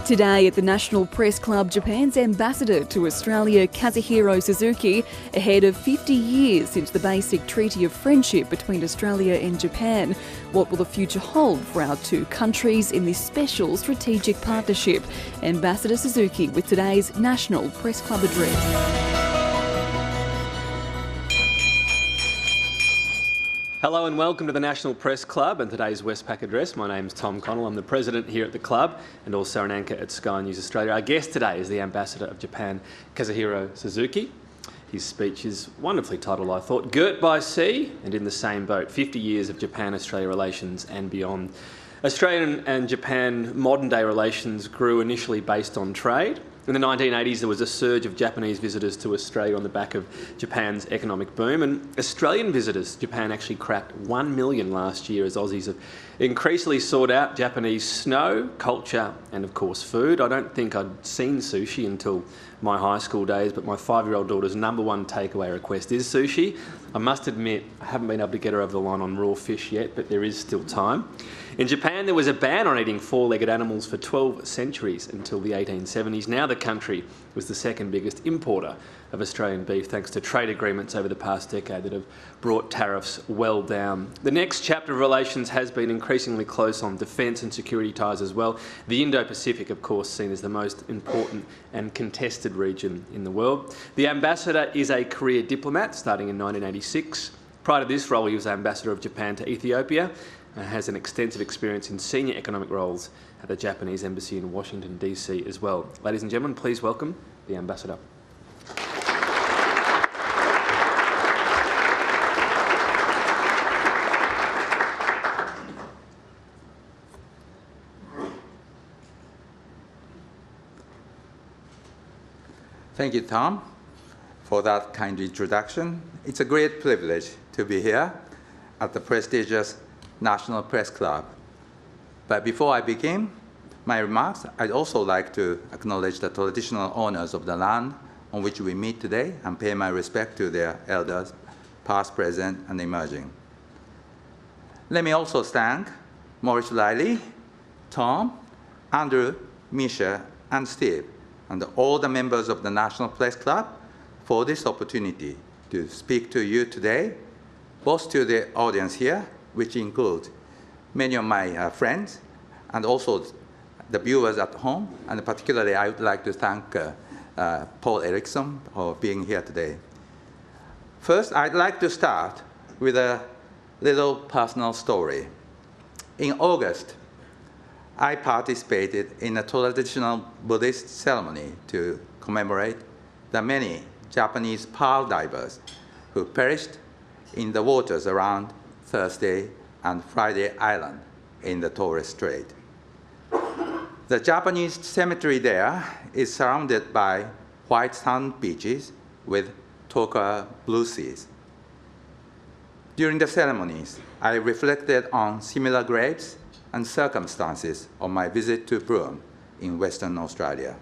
Today at the National Press Club, Japan's ambassador to Australia, Kazuhiro Suzuki, ahead of 50 years since the basic treaty of friendship between Australia and Japan. What will the future hold for our two countries in this special strategic partnership? Ambassador Suzuki with today's National Press Club address. Hello and welcome to the National Press Club and today's Westpac address. My name's Tom Connell. I'm the president here at the club and also an anchor at Sky News Australia. Our guest today is the Ambassador of Japan, Kazuhiro Suzuki. His speech is wonderfully titled, I thought, Girt by Sea and in the Same Boat, 50 years of Japan-Australia relations and beyond. Australian and Japan modern-day relations grew initially based on trade. In the 1980s, there was a surge of Japanese visitors to Australia on the back of Japan's economic boom, and Australian visitors to Japan actually cracked 1 million last year as Aussies have increasingly sought out Japanese snow, culture and, of course, food. I don't think I'd seen sushi until my high school days, but my 5-year-old daughter's #1 takeaway request is sushi. I must admit, I haven't been able to get her over the line on raw fish yet, but there is still time. In Japan, there was a ban on eating four-legged animals for 12 centuries until the 1870s. Now the country was the second biggest importer of Australian beef, thanks to trade agreements over the past decade that have brought tariffs well down. The next chapter of relations has been increasingly close on defence and security ties as well. The Indo-Pacific, of course, seen as the most important and contested region in the world. The ambassador is a career diplomat, starting in 1986. Prior to this role, he was ambassador of Japan to Ethiopia and has an extensive experience in senior economic roles at the Japanese Embassy in Washington, DC as well. Ladies and gentlemen, please welcome the ambassador. Thank you, Tom, for that kind introduction. It's a great privilege to be here at the prestigious National Press Club. But before I begin my remarks, I'd also like to acknowledge the traditional owners of the land on which we meet today and pay my respect to their elders, past, present, and emerging. Let me also thank Maurice Riley, Tom, Andrew, Misha, and Steve, and all the members of the National Press Club for this opportunity to speak to you today, both to the audience here, which includes many of my friends, and also the viewers at home. And particularly, I would like to thank Paul Erickson for being here today. First, I'd like to start with a little personal story. In August, I participated in a traditional Buddhist ceremony to commemorate the many Japanese pearl divers who perished in the waters around Thursday and Friday Island in the Torres Strait. The Japanese cemetery there is surrounded by white sand beaches with turquoise blue seas. During the ceremonies, I reflected on similar graves and circumstances of my visit to Broome in Western Australia.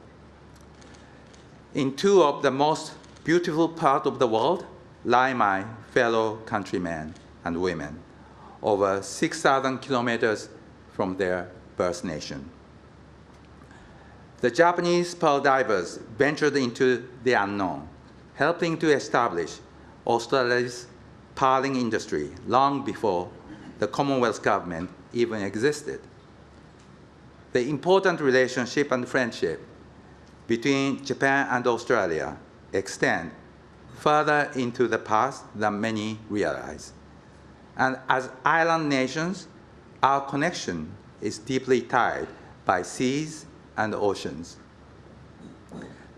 In two of the most beautiful parts of the world lie my fellow countrymen and women, over 6,000 kilometers from their birth nation. The Japanese pearl divers ventured into the unknown, helping to establish Australia's pearling industry long before the Commonwealth government even existed. The important relationship and friendship between Japan and Australia extend further into the past than many realize. And as island nations, our connection is deeply tied by seas and oceans.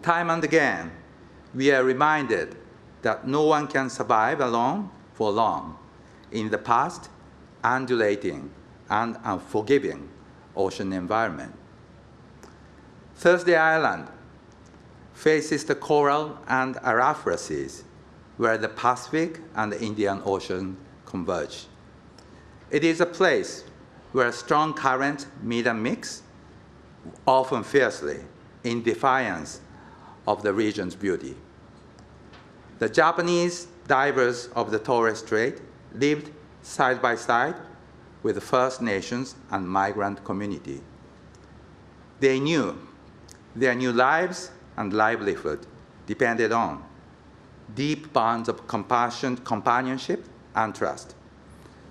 Time and again, we are reminded that no one can survive alone for long in the past, undulating and unforgiving ocean environment. Thursday Island faces the Coral and Arafura Seas, where the Pacific and the Indian Ocean converge. It is a place where strong currents meet and mix, often fiercely, in defiance of the region's beauty. The Japanese divers of the Torres Strait lived side by side with the First Nations and migrant community. They knew Their new lives and livelihood depended on deep bonds of compassion, companionship, and trust.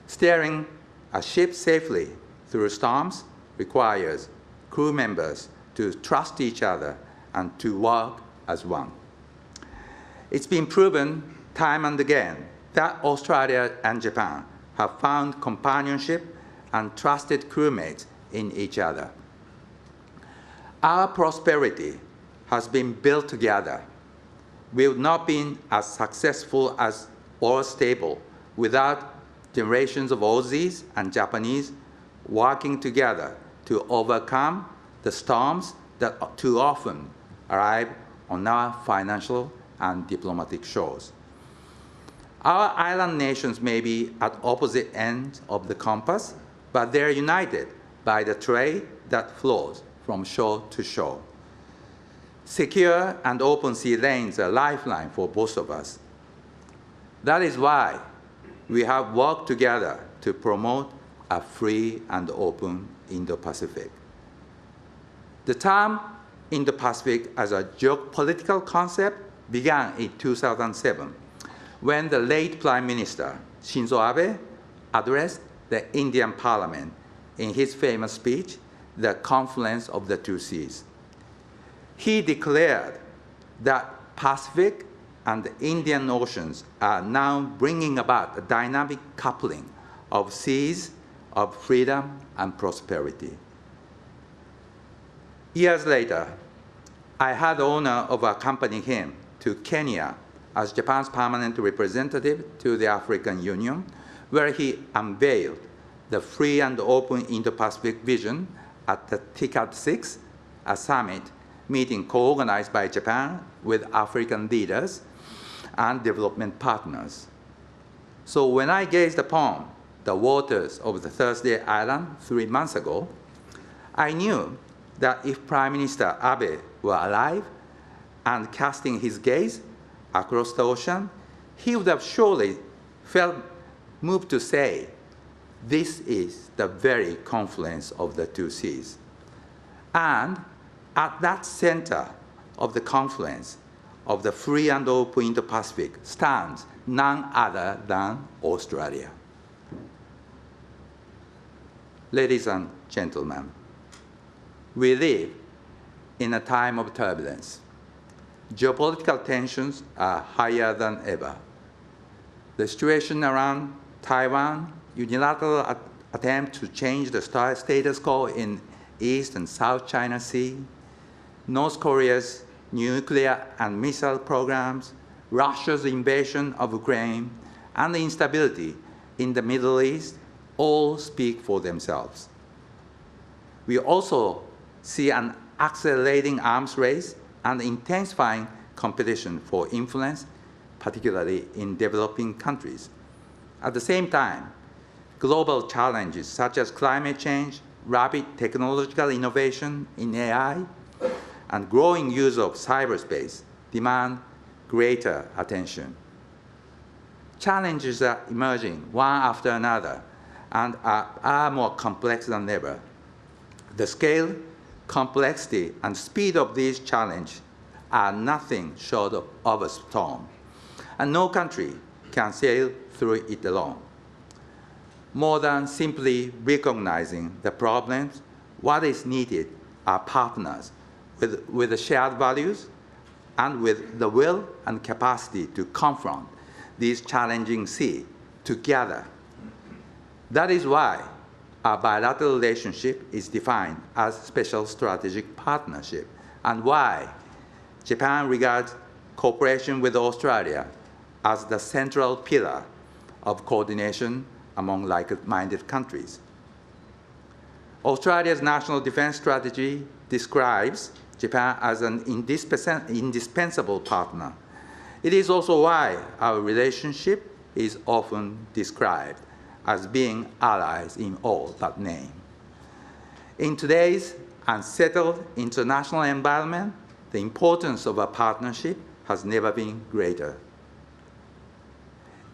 Steering a ship safely through storms requires crew members to trust each other and to work as one. It's been proven time and again that Australia and Japan have found companionship and trusted crewmates in each other. Our prosperity has been built together. We would not be as successful as or stable without generations of Aussies and Japanese working together to overcome the storms that too often arrive on our financial and diplomatic shores. Our island nations may be at opposite ends of the compass, but they're united by the trade that flows from shore to shore. Secure and open sea lanes are a lifeline for both of us. That is why we have worked together to promote a free and open Indo-Pacific. The term Indo-Pacific as a geopolitical concept began in 2007 when the late Prime Minister Shinzo Abe addressed the Indian Parliament in his famous speech, The Confluence of the Two Seas. He declared that Pacific and the Indian Oceans are now bringing about a dynamic coupling of seas of freedom and prosperity. Years later, I had the honor of accompanying him to Kenya as Japan's permanent representative to the African Union, where he unveiled the free and open Indo-Pacific vision at the TICAD 6, a summit meeting co-organized by Japan with African leaders and development partners. So when I gazed upon the waters of the Thursday Island 3 months ago, I knew that if Prime Minister Abe were alive and casting his gaze across the ocean, he would have surely felt moved to say, this is the very confluence of the two seas. And at that center of the confluence of the free and open Indo-Pacific stands none other than Australia. Ladies and gentlemen, we live in a time of turbulence. Geopolitical tensions are higher than ever. The situation around Taiwan, unilateral attempt to change the status quo in East and South China Sea, North Korea's nuclear and missile programs, Russia's invasion of Ukraine, and the instability in the Middle East all speak for themselves. We also see an accelerating arms race and intensifying competition for influence, particularly in developing countries. At the same time, global challenges such as climate change, rapid technological innovation in AI, and growing use of cyberspace demand greater attention. Challenges are emerging one after another and are more complex than ever. The scale, complexity, and speed of these challenges are nothing short of a storm, and no country can sail through it alone. More than simply recognizing the problems, what is needed are partners with the shared values and with the will and capacity to confront these challenging seas together. That is why our bilateral relationship is defined as special strategic partnership, and why Japan regards cooperation with Australia as the central pillar of coordination among like-minded countries. Australia's national defense strategy describes Japan as an indispensable partner. It is also why our relationship is often described as being allies in all but name. In today's unsettled international environment, the importance of a partnership has never been greater.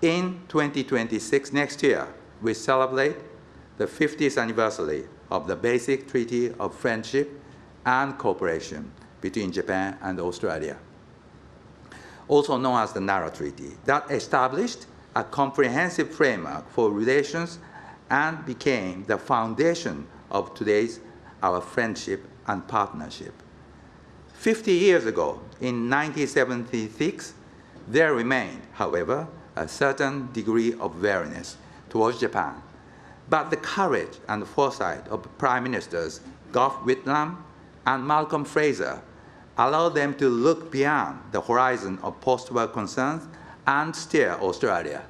In 2026, next year, we celebrate the 50th anniversary of the Basic Treaty of Friendship and Cooperation between Japan and Australia, also known as the Nara Treaty, that established a comprehensive framework for relations and became the foundation of today's our friendship and partnership. 50 years ago, in 1976, there remained, however, a certain degree of wariness towards Japan. But the courage and foresight of Prime Ministers Gough Whitlam and Malcolm Fraser allowed them to look beyond the horizon of post-war concerns and steer Australia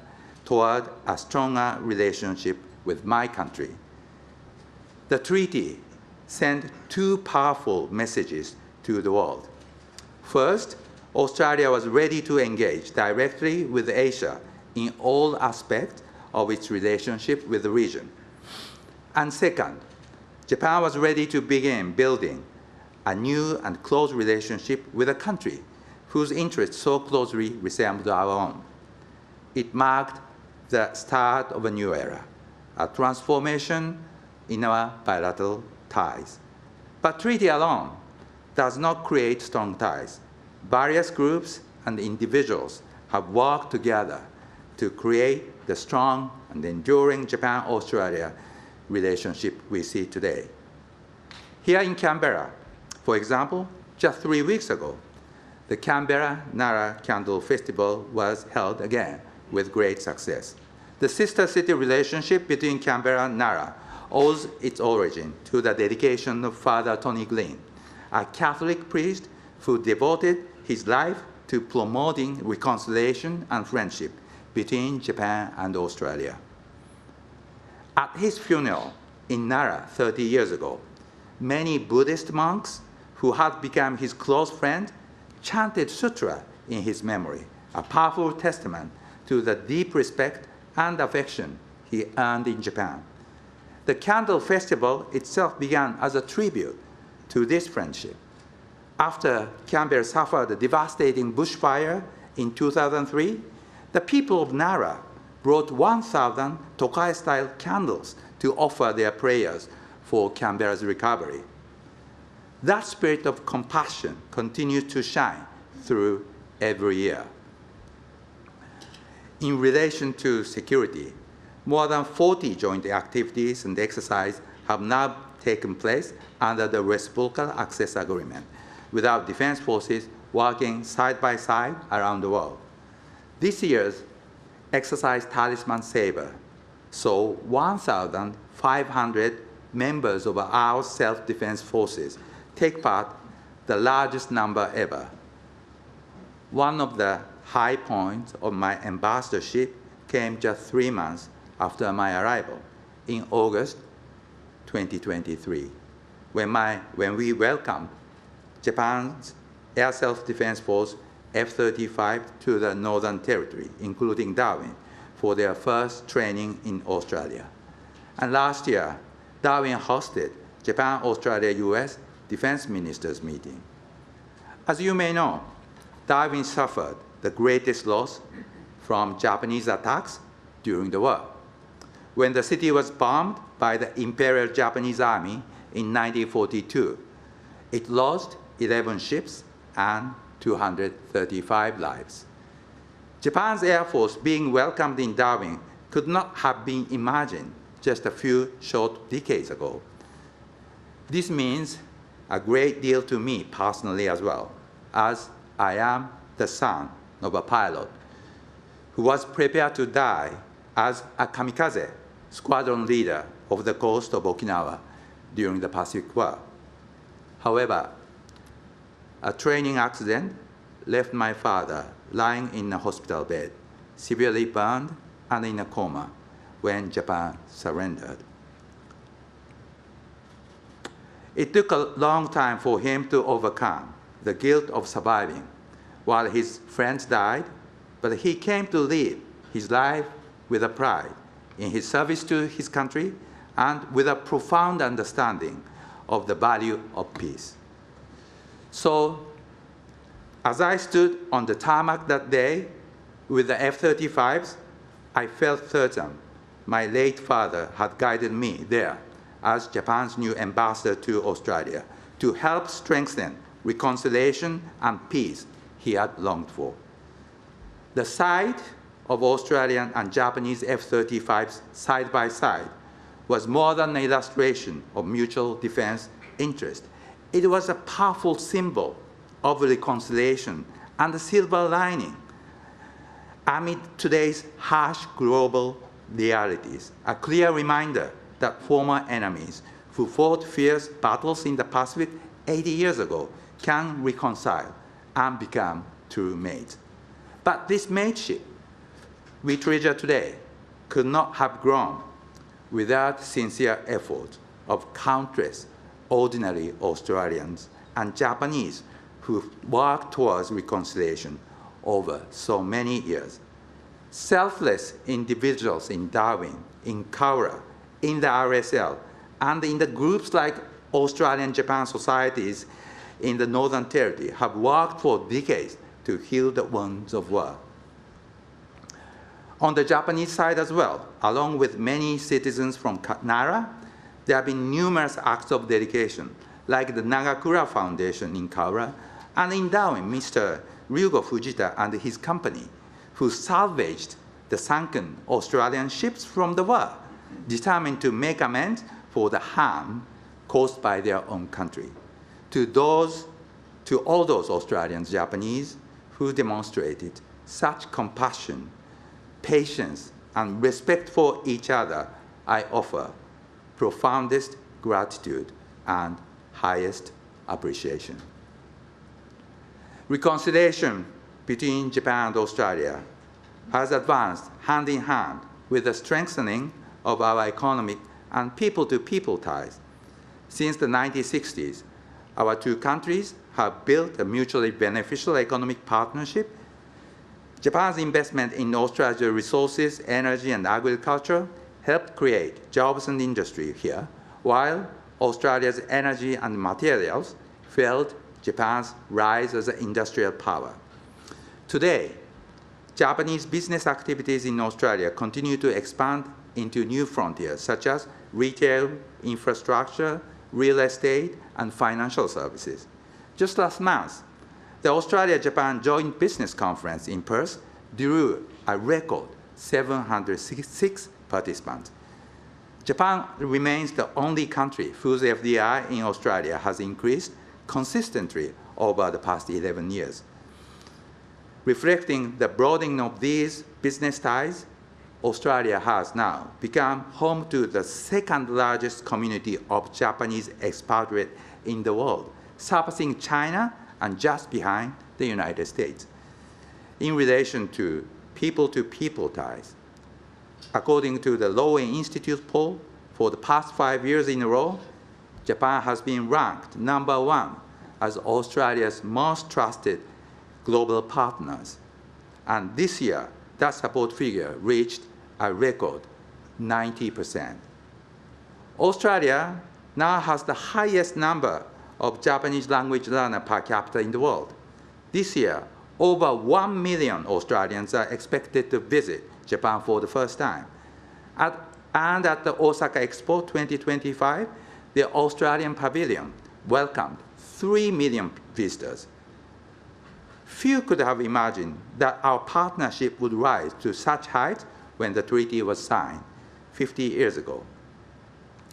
toward a stronger relationship with my country. The treaty sent two powerful messages to the world. First, Australia was ready to engage directly with Asia in all aspects of its relationship with the region. And second, Japan was ready to begin building a new and close relationship with a country whose interests so closely resembled our own. It marked the start of a new era, a transformation in our bilateral ties. But treaty alone does not create strong ties. Various groups and individuals have worked together to create the strong and enduring Japan-Australia relationship we see today. Here in Canberra, for example, just 3 weeks ago, the Canberra Nara Candle Festival was held again with great success. The sister city relationship between Canberra and Nara owes its origin to the dedication of Father Tony Glynn, a Catholic priest who devoted his life to promoting reconciliation and friendship between Japan and Australia. At his funeral in Nara 30 years ago, many Buddhist monks who had become his close friends chanted sutra in his memory, a powerful testament to the deep respect and affection he earned in Japan. The Candle Festival itself began as a tribute to this friendship. After Canberra suffered a devastating bushfire in 2003, the people of Nara brought 1,000 Tokai-style candles to offer their prayers for Canberra's recovery. That spirit of compassion continues to shine through every year. In relation to security, more than 40 joint activities and exercises have now taken place under the Reciprocal Access Agreement, with our defense forces working side by side around the world. This year's exercise Talisman Sabre saw 1,500 members of our self-defense forces take part, the largest number ever. One of the high points of my ambassadorship came just 3 months after my arrival in August 2023, when we welcomed Japan's Air Self-Defense Force F-35 to the Northern Territory, including Darwin, for their first training in Australia. And last year, Darwin hosted Japan, Australia, US Defense Ministers meeting. As you may know, Darwin suffered the greatest loss from Japanese attacks during the war, when the city was bombed by the Imperial Japanese Army in 1942. It lost 11 ships and 235 lives. Japan's Air Force being welcomed in Darwin could not have been imagined just a few short decades ago. This means a great deal to me personally as well, as I am the son of a pilot who was prepared to die as a kamikaze squadron leader off the coast of Okinawa during the Pacific War. However, a training accident left my father lying in a hospital bed, severely burned and in a coma when Japan surrendered. It took a long time for him to overcome the guilt of surviving while his friends died, but he came to live his life with a pride in his service to his country and with a profound understanding of the value of peace. So, as I stood on the tarmac that day with the F-35s, I felt certain my late father had guided me there as Japan's new ambassador to Australia to help strengthen reconciliation, and peace he had longed for. The sight of Australian and Japanese F-35s side by side was more than an illustration of mutual defense interest. It was a powerful symbol of reconciliation and the silver lining amid today's harsh global realities, a clear reminder that former enemies who fought fierce battles in the Pacific 80 years ago can reconcile and become true mates. But this mateship we treasure today could not have grown without sincere effort of countless ordinary Australians and Japanese who worked towards reconciliation over so many years. Selfless individuals in Darwin, in Cowra, in the RSL, and in the groups like Australian-Japan societies in the Northern Territory have worked for decades to heal the wounds of war. On the Japanese side as well, along with many citizens from Nara, there have been numerous acts of dedication, like the Nagakura Foundation in Cowra, and in Darwin, Mr. Ryugo Fujita and his company, who salvaged the sunken Australian ships from the war, determined to make amends for the harm caused by their own country. To all those Australians, Japanese, who demonstrated such compassion, patience, and respect for each other, I offer profoundest gratitude and highest appreciation. Reconciliation between Japan and Australia has advanced hand in hand with the strengthening of our economic and people-to-people ties. Since the 1960s, our two countries have built a mutually beneficial economic partnership. Japan's investment in Australia's resources, energy, and agriculture helped create jobs and industry here, while Australia's energy and materials fueled Japan's rise as an industrial power. Today, Japanese business activities in Australia continue to expand into new frontiers, such as retail, infrastructure, real estate, and financial services. Just last month, the Australia-Japan Joint Business Conference in Perth drew a record 706 participants. Japan remains the only country whose FDI in Australia has increased consistently over the past 11 years. Reflecting the broadening of these business ties, Australia has now become home to the second largest community of Japanese expatriates in the world, surpassing China and just behind the United States. In relation to people-to-people ties, according to the Lowy Institute poll, for the past 5 years in a row, Japan has been ranked #1 as Australia's most trusted global partners. And this year, that support figure reached a record 90%. Australia now has the highest number of Japanese language learners per capita in the world. This year, over 1 million Australians are expected to visit Japan for the first time. And at the Osaka Expo 2025, the Australian Pavilion welcomed 3 million visitors. Few could have imagined that our partnership would rise to such heights when the treaty was signed 50 years ago.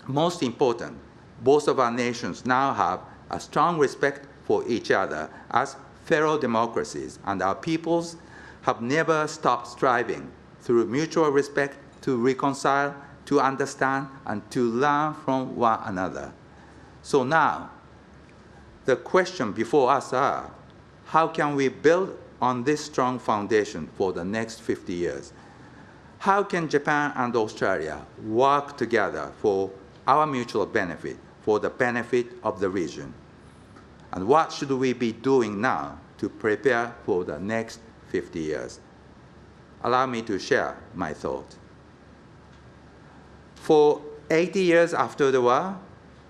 Most important, both of our nations now have a strong respect for each other as fellow democracies, and our peoples have never stopped striving through mutual respect to reconcile, to understand, and to learn from one another. So now, the question before us are, how can we build on this strong foundation for the next 50 years? How can Japan and Australia work together for our mutual benefit, for the benefit of the region? And what should we be doing now to prepare for the next 50 years? Allow me to share my thought. For 80 years after the war,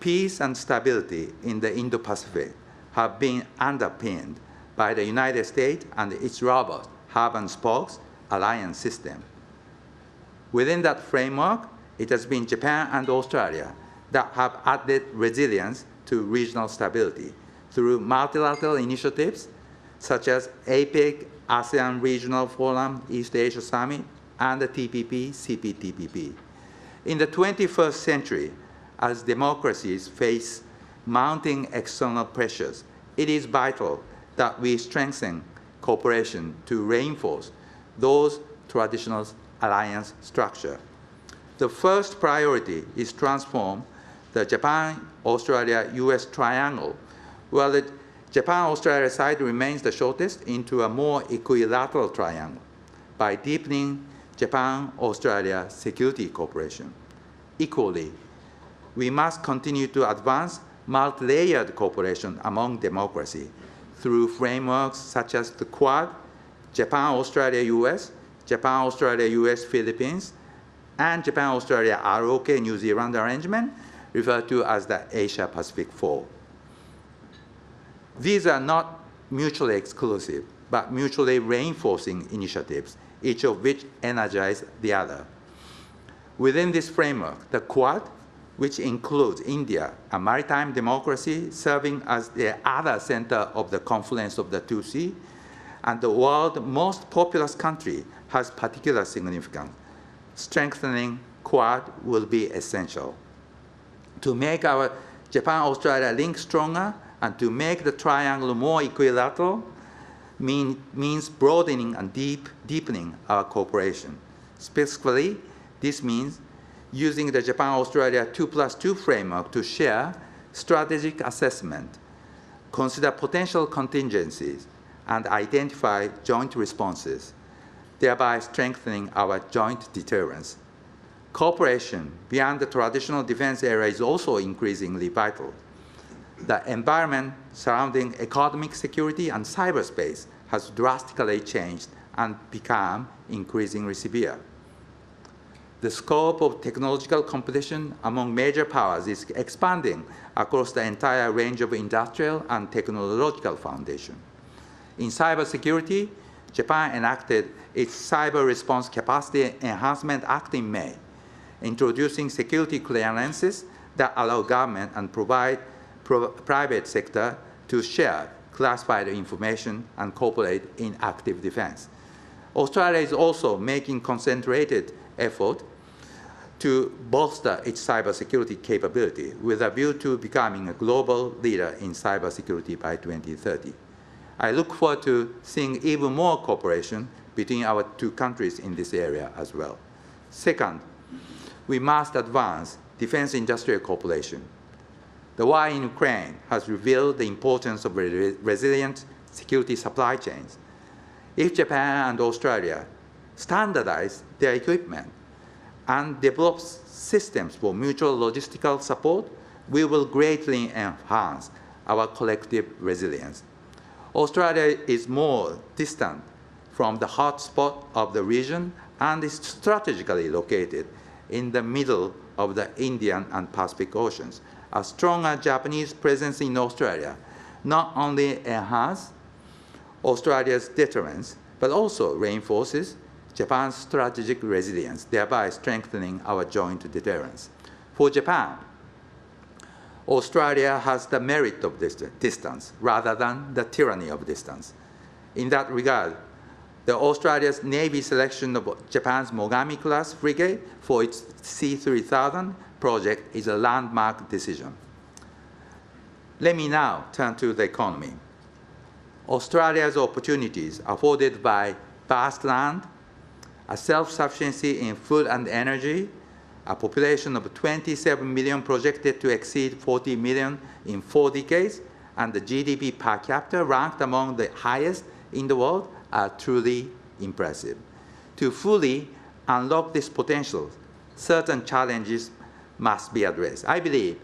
peace and stability in the Indo-Pacific have been underpinned by the United States and its robust hub-and-spokes alliance system. Within that framework, it has been Japan and Australia that have added resilience to regional stability through multilateral initiatives such as APEC, ASEAN Regional Forum, East Asia Summit, and the TPP, CPTPP. In the 21st century, as democracies face mounting external pressures, it is vital that we strengthen cooperation to reinforce those traditional alliance structure. The first priority is transform the Japan-Australia-US triangle, where the Japan-Australia side remains the shortest, into a more equilateral triangle by deepening Japan-Australia security cooperation. Equally, we must continue to advance multi-layered cooperation among democracies through frameworks such as the Quad, Japan-Australia-US, Japan-Australia-US-Philippines, and Japan-Australia-ROK New Zealand arrangement, referred to as the Asia-Pacific Four. These are not mutually exclusive, but mutually reinforcing initiatives, each of which energize the other. Within this framework, the Quad, which includes India, a maritime democracy serving as the other center of the confluence of the two seas, and the world's most populous country, has particular significance. Strengthening Quad will be essential. To make our Japan-Australia link stronger and to make the triangle more equilateral means broadening and deepening our cooperation. Specifically, this means using the Japan-Australia 2+2 framework to share strategic assessment, consider potential contingencies, and identify joint responses, thereby strengthening our joint deterrence. Cooperation beyond the traditional defense area is also increasingly vital. The environment surrounding economic security and cyberspace has drastically changed and become increasingly severe. The scope of technological competition among major powers is expanding across the entire range of industrial and technological foundation. In cybersecurity, Japan enacted its Cyber Response Capacity Enhancement Act in May, introducing security clearances that allow government and private sector to share classified information and cooperate in active defense. Australia is also making concentrated effort to bolster its cybersecurity capability with a view to becoming a global leader in cybersecurity by 2030. I look forward to seeing even more cooperation between our two countries in this area as well. Second, we must advance defense industrial cooperation. The war in Ukraine has revealed the importance of resilient security supply chains. If Japan and Australia standardize their equipment and develop systems for mutual logistical support, we will greatly enhance our collective resilience. Australia is more distant from the hotspot of the region and is strategically located in the middle of the Indian and Pacific Oceans. A stronger Japanese presence in Australia not only enhances Australia's deterrence, but also reinforces Japan's strategic resilience, thereby strengthening our joint deterrence. For Japan, Australia has the merit of distance rather than the tyranny of distance. In that regard, Australia's Navy selection of Japan's Mogami-class frigate for its C-3000 project is a landmark decision. Let me now turn to the economy. Australia's opportunities afforded by vast land, a self-sufficiency in food and energy, a population of 27 million projected to exceed 40 million in 4 decades, and the GDP per capita ranked among the highest in the world are truly impressive. To fully unlock this potential, certain challenges must be addressed. I believe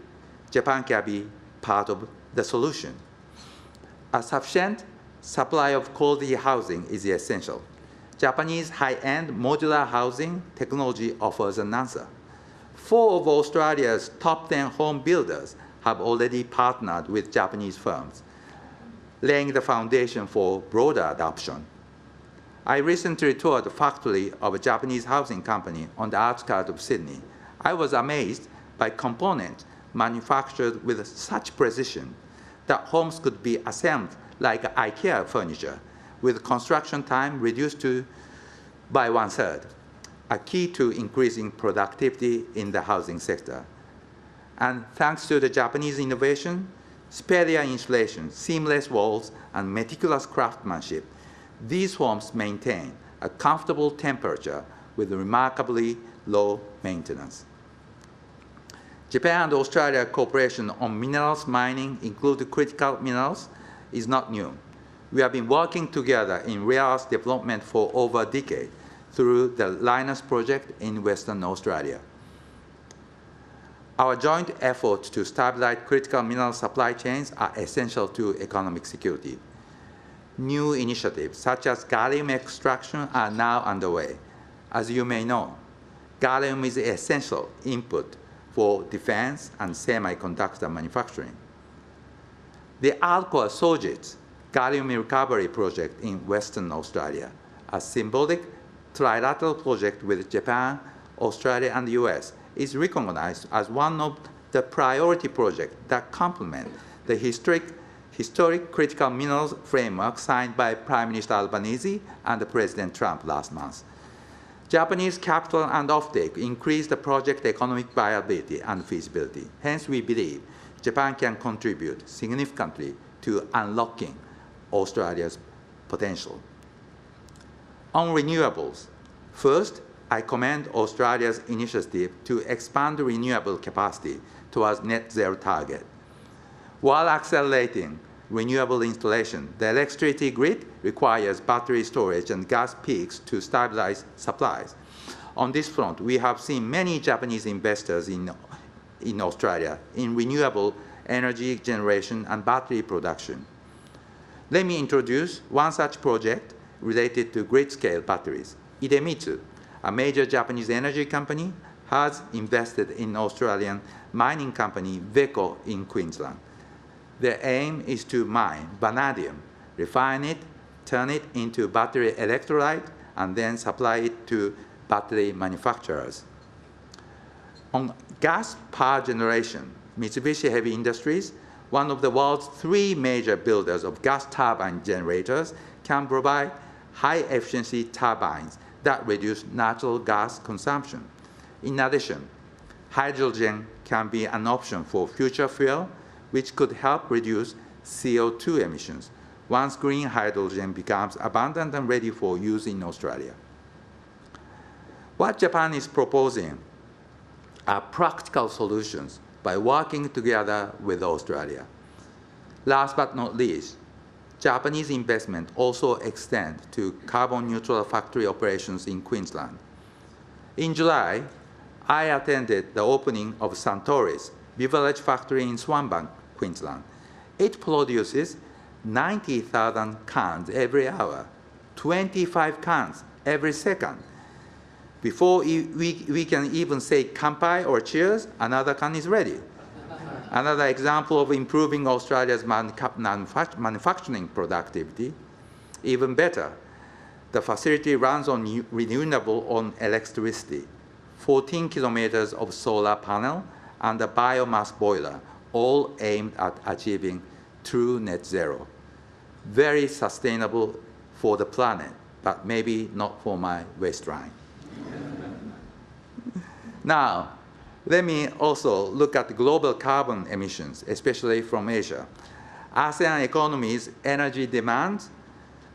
Japan can be part of the solution. A sufficient supply of quality housing is essential. Japanese high-end modular housing technology offers an answer. 4 of Australia's top 10 home builders have already partnered with Japanese firms, laying the foundation for broader adoption. I recently toured the factory of a Japanese housing company on the outskirts of Sydney. I was amazed by components manufactured with such precision that homes could be assembled like IKEA furniture, with construction time reduced by 1/3, a key to increasing productivity in the housing sector. And thanks to the Japanese innovation, superior insulation, seamless walls, and meticulous craftsmanship, these homes maintain a comfortable temperature with remarkably low maintenance. Japan and Australia cooperation on minerals mining, including critical minerals, is not new. We have been working together in rare earth development for over a decade through the Linus project in Western Australia. Our joint efforts to stabilize critical mineral supply chains are essential to economic security. New initiatives, such as gallium extraction, are now underway. As you may know, gallium is an essential input for defense and semiconductor manufacturing. The Alcoa Sojitz gallium recovery project in Western Australia, a symbolic trilateral project with Japan, Australia, and the US, is recognized as one of the priority projects that complement the historic critical minerals framework signed by Prime Minister Albanese and President Trump last month. Japanese capital and offtake increase the project economic viability and feasibility. Hence, we believe Japan can contribute significantly to unlocking Australia's potential. On renewables, first, I commend Australia's initiative to expand renewable capacity towards net zero target. While accelerating renewable installation, the electricity grid requires battery storage and gas peaks to stabilize supplies. On this front, we have seen many Japanese investors in Australia in renewable energy generation and battery production. Let me introduce one such project related to grid-scale batteries. Idemitsu, a major Japanese energy company, has invested in Australian mining company Veco in Queensland. Their aim is to mine vanadium, refine it, turn it into battery electrolyte, and then supply it to battery manufacturers. On gas power generation, Mitsubishi Heavy Industries, one of the world's 3 major builders of gas turbine generators, can provide high-efficiency turbines that reduce natural gas consumption. In addition, hydrogen can be an option for future fuel, which could help reduce CO2 emissions once green hydrogen becomes abundant and ready for use in Australia. What Japan is proposing are practical solutions by working together with Australia. Last but not least, Japanese investment also extends to carbon-neutral factory operations in Queensland. In July, I attended the opening of Suntory's beverage factory in Swanbank, Queensland. It produces 90,000 cans every hour, 25 cans every second. Before we can even say kanpai or cheers, another can is ready. Another example of improving Australia's manufacturing productivity. Even better, the facility runs on renewable electricity, 14 kilometers of solar panel, and a biomass boiler, all aimed at achieving true net zero. Very sustainable for the planet, but maybe not for my waistline. Now, let me also look at global carbon emissions, especially from Asia. ASEAN economies' energy demands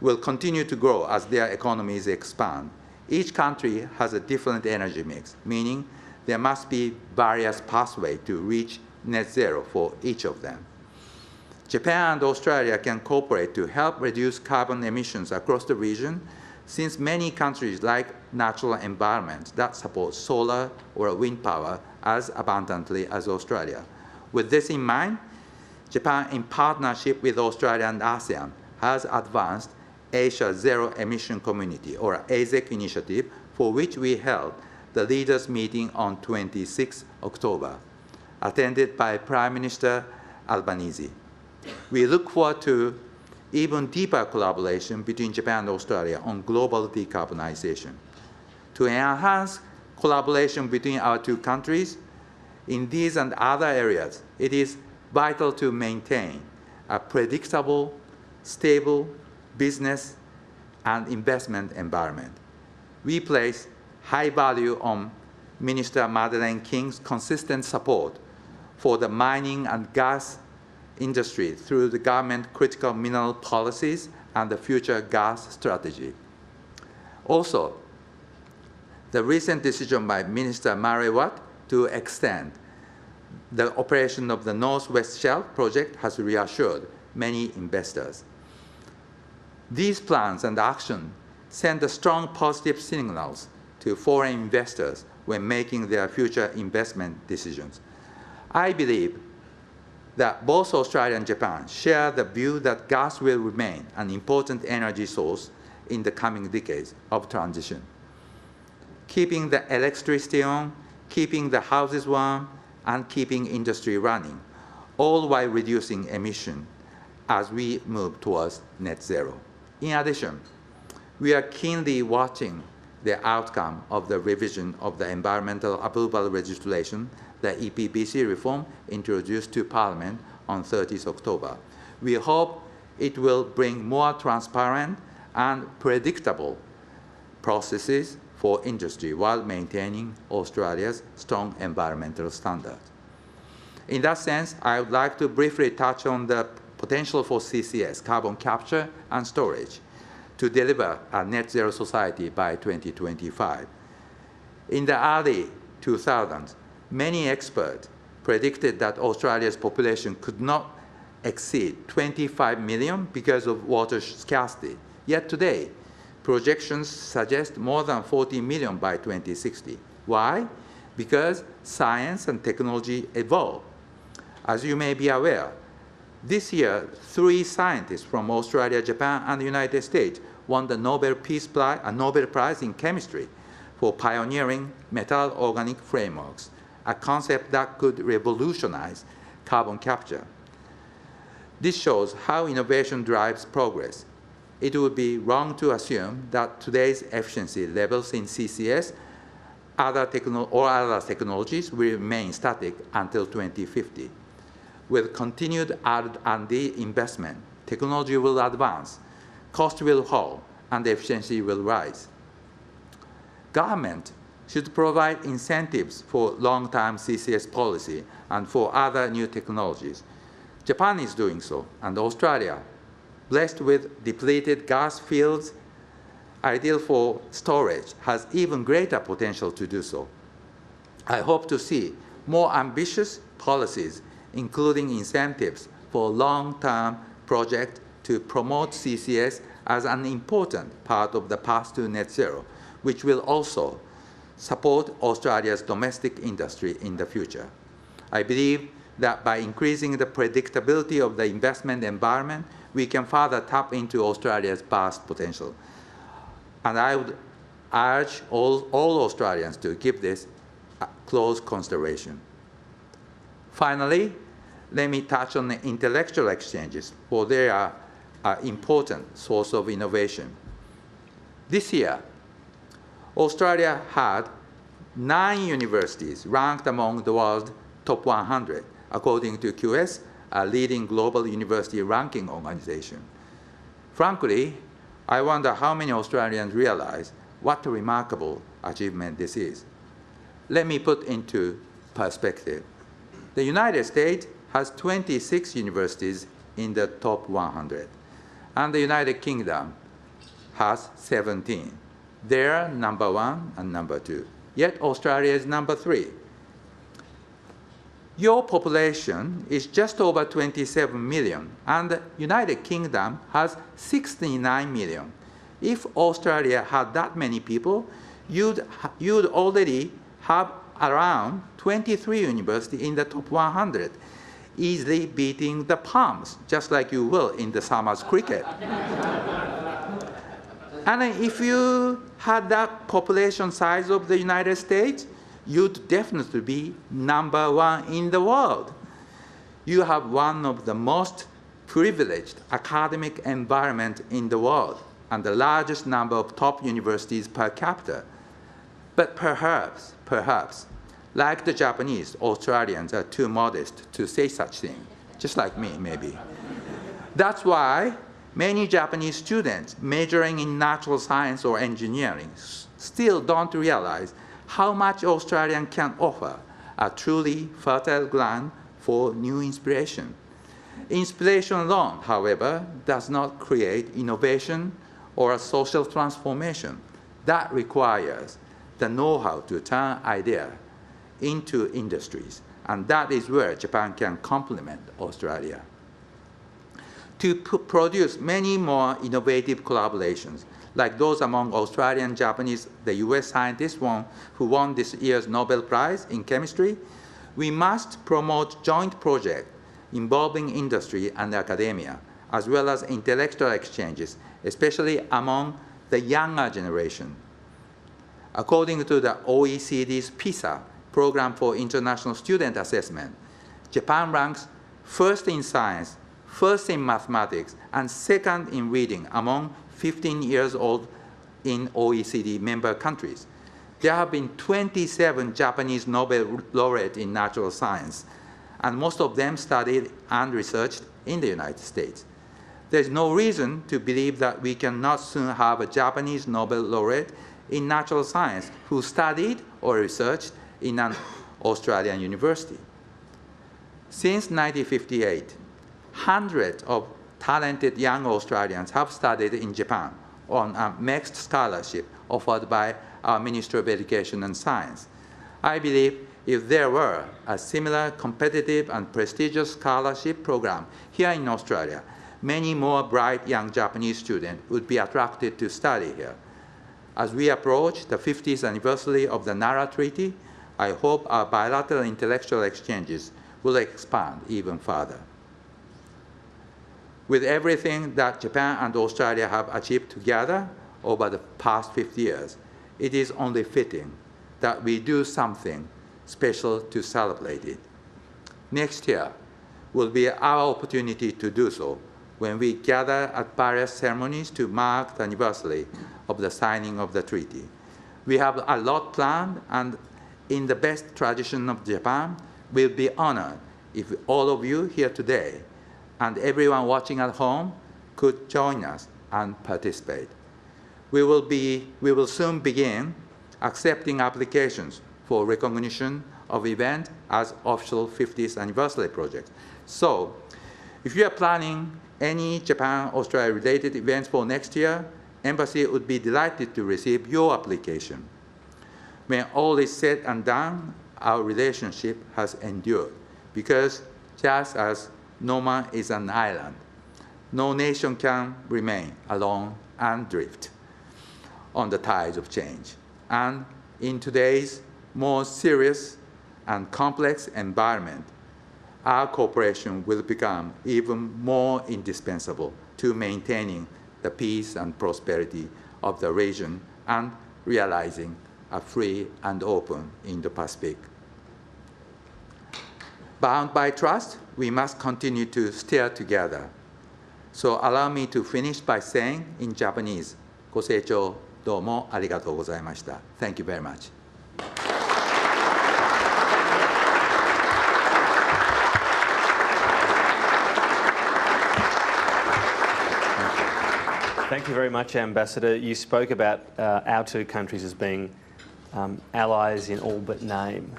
will continue to grow as their economies expand. Each country has a different energy mix, meaning there must be various pathways to reach net zero for each of them. Japan and Australia can cooperate to help reduce carbon emissions across the region, since many countries like natural environments that support solar or wind power as abundantly as Australia. With this in mind, Japan, in partnership with Australia and ASEAN, has advanced Asia Zero Emission Community, or AZEC initiative, for which we held the leaders' meeting on 26 October, attended by Prime Minister Albanese. We look forward to even deeper collaboration between Japan and Australia on global decarbonization. To enhance collaboration between our 2 countries in these and other areas, it is vital to maintain a predictable, stable business and investment environment. We place high value on Minister Madeleine King's consistent support for the mining and gas industry through the government critical mineral policies and the future gas strategy. Also, the recent decision by Minister Murray Watt to extend the operation of the Northwest Shelf project has reassured many investors. These plans and action send strong positive signals to foreign investors when making their future investment decisions. I believe that both Australia and Japan share the view that gas will remain an important energy source in the coming decades of transition. Keeping the electricity on, keeping the houses warm, and keeping industry running, all while reducing emission as we move towards net zero. In addition, we are keenly watching the outcome of the revision of the environmental approval legislation, the EPBC reform introduced to Parliament on 30th October. We hope it will bring more transparent and predictable processes for industry while maintaining Australia's strong environmental standards. In that sense, I would like to briefly touch on the potential for CCS, carbon capture and storage, to deliver a net zero society by 2025. In the early 2000s, many experts predicted that Australia's population could not exceed 25 million because of water scarcity. Yet today, projections suggest more than 40 million by 2060. Why? Because science and technology evolve. As you may be aware, this year, 3 scientists from Australia, Japan, and the United States won the Nobel Prize in Chemistry for pioneering metal organic frameworks, a concept that could revolutionize carbon capture. This shows how innovation drives progress. It would be wrong to assume that today's efficiency levels in CCS or other technologies will remain static until 2050. With continued R&D investment, technology will advance, cost will fall, and efficiency will rise. Government should provide incentives for long-term CCS policy and for other new technologies. Japan is doing so, and Australia, blessed with depleted gas fields, ideal for storage, has even greater potential to do so. I hope to see more ambitious policies, including incentives for long-term projects to promote CCS as an important part of the path to net zero, which will also support Australia's domestic industry in the future. I believe that by increasing the predictability of the investment environment, we can further tap into Australia's vast potential. And I would urge all Australians to give this close consideration. Finally, let me touch on the intellectual exchanges, for they are an important source of innovation. This year, Australia had 9 universities ranked among the world's top 100, according to QS, a leading global university ranking organization. Frankly, I wonder how many Australians realize what a remarkable achievement this is. Let me put into perspective. The United States has 26 universities in the top 100, and the United Kingdom has 17. They're number 1 and number 2. Yet Australia is number 3. Your population is just over 27 million, and the United Kingdom has 69 million. If Australia had that many people, you'd already have around 23 universities in the top 100, easily beating the Palms, just like you will in the Summers cricket. And if you had that population size of the United States, you'd definitely be number 1 in the world. You have one of the most privileged academic environments in the world and the largest number of top universities per capita. But perhaps, like the Japanese, Australians are too modest to say such things, just like me, maybe. That's why many Japanese students majoring in natural science or engineering still don't realize how much Australia can offer, a truly fertile ground for new inspiration. Inspiration alone, however, does not create innovation or a social transformation. That requires the know-how to turn ideas into industries, and that is where Japan can complement Australia. To produce many more innovative collaborations, like those among Australian, Japanese, the US scientists who won this year's Nobel Prize in chemistry, we must promote joint projects involving industry and academia, as well as intellectual exchanges, especially among the younger generation. According to the OECD's PISA, Program for International Student Assessment, Japan ranks first in science, first in mathematics, and second in reading among 15 years old in OECD member countries. There have been 27 Japanese Nobel laureates in natural science, and most of them studied and researched in the United States. There's no reason to believe that we cannot soon have a Japanese Nobel laureate in natural science who studied or researched in an Australian university. Since 1958, hundreds of talented young Australians have studied in Japan on a mixed scholarship offered by our Ministry of Education and Science. I believe if there were a similar competitive and prestigious scholarship program here in Australia, many more bright young Japanese students would be attracted to study here. As we approach the 50th anniversary of the Nara Treaty, I hope our bilateral intellectual exchanges will expand even further. With everything that Japan and Australia have achieved together over the past 50 years, it is only fitting that we do something special to celebrate it. Next year will be our opportunity to do so when we gather at various ceremonies to mark the anniversary of the signing of the treaty. We have a lot planned, and in the best tradition of Japan, we'll be honored if all of you here today and everyone watching at home could join us and participate. We will soon begin accepting applications for recognition of events as official 50th anniversary projects. So, if you are planning any Japan-Australia related events for next year, Embassy would be delighted to receive your application. When all is said and done, our relationship has endured, because just as no man is an island, no nation can remain alone and drift on the tides of change. And in today's more serious and complex environment, our cooperation will become even more indispensable to maintaining the peace and prosperity of the region and realizing a free and open Indo-Pacific. Bound by trust, we must continue to steer together. So allow me to finish by saying in Japanese, ご清聴どうもありがとうございました。Thank you very much. Thank you very much, Ambassador. You spoke about our two countries as being allies in all but name.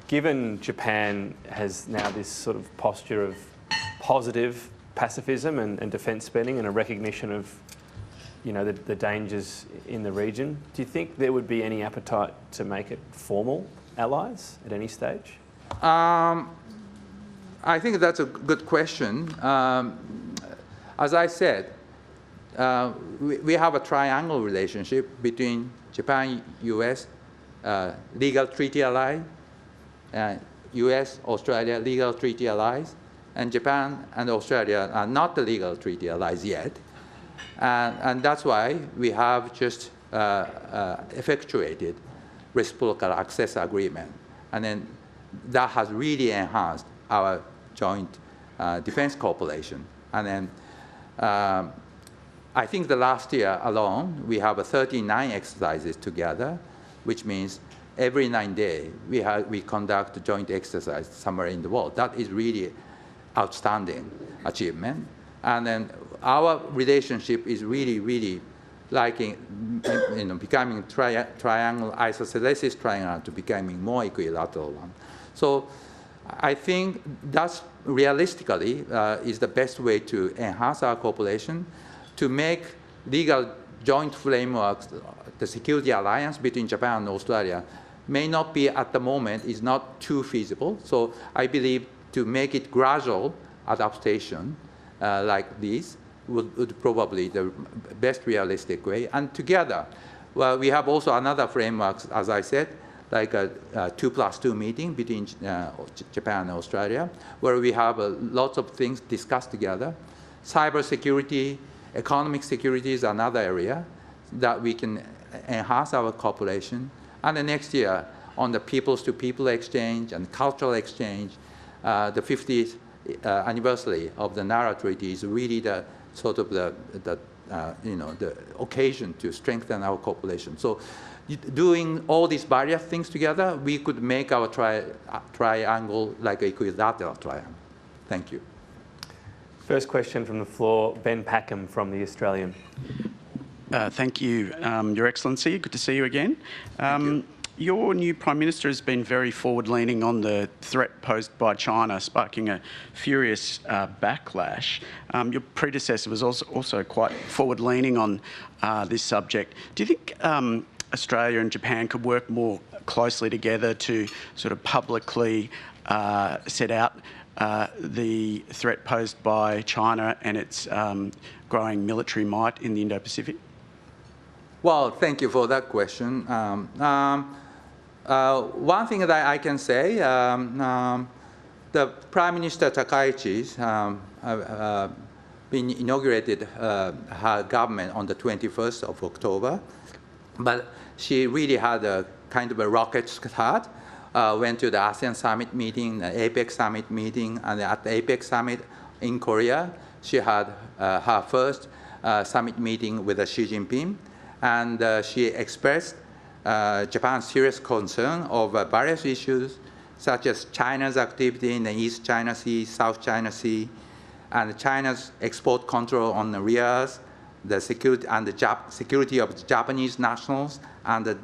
Given Japan has now this sort of posture of positive pacifism and defence spending and a recognition of, you know, the dangers in the region, do you think there would be any appetite to make it formal allies at any stage? I think that's a good question. As I said, we have a triangle relationship between Japan, US, legal treaty ally, US, Australia, legal treaty allies, and Japan and Australia are not the legal treaty allies yet. And that's why we have just effectuated reciprocal access agreement. And then that has really enhanced our joint defense cooperation. And then I think the last year alone, we have 39 exercises together, which means every 9 days we conduct a joint exercise somewhere in the world. That is really outstanding achievement. And then our relationship is really liking, becoming triangle, isosceles triangle to becoming more equilateral one. So I think that's realistically is the best way to enhance our cooperation, to make legal joint frameworks, the security alliance between Japan and Australia may not be at the moment, is not too feasible. So I believe to make it gradual adaptation like this would probably the best realistic way. And together, well, we have also another framework, as I said, like a 2+2 meeting between Japan and Australia, where we have lots of things discussed together. Cyber security, economic security is another area that we can enhance our cooperation. And the next year, on the people-to-people exchange and cultural exchange, the 50th anniversary of the Nara Treaty is really the sort of the occasion to strengthen our cooperation. So, doing all these various things together, we could make our triangle like an equilateral triangle. Thank you. First question from the floor, Ben Packham from The Australian. Thank you, Your Excellency. Good to see you again. Your new Prime Minister has been very forward-leaning on the threat posed by China, sparking a furious backlash. Your predecessor was also quite forward-leaning on this subject. Do you think Australia and Japan could work more closely together to sort of publicly set out the threat posed by China and its growing military might in the Indo-Pacific? Well, thank you for that question. One thing that I can say, the Prime Minister Takaichi's been inaugurated her government on the 21st of October, but she really had a kind of a rocket start. Went to the ASEAN summit meeting, the APEC summit meeting, and at the APEC summit in Korea, she had her first summit meeting with Xi Jinping, and she expressed Japan's serious concern over various issues, such as China's activity in the East China Sea, South China Sea, and China's export control on the rare, the security and the security of Japanese nationals, and the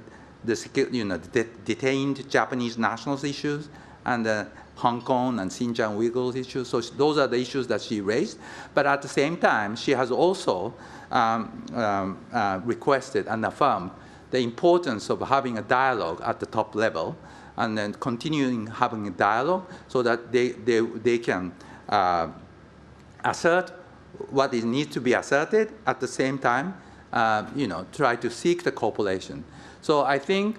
detained Japanese nationals issues, and the Hong Kong and Xinjiang Uyghurs issues. So those are the issues that she raised. But at the same time, she has also requested and affirmed the importance of having a dialogue at the top level, and then continuing having a dialogue so that they can assert what is needs to be asserted, at the same time, try to seek the cooperation. So I think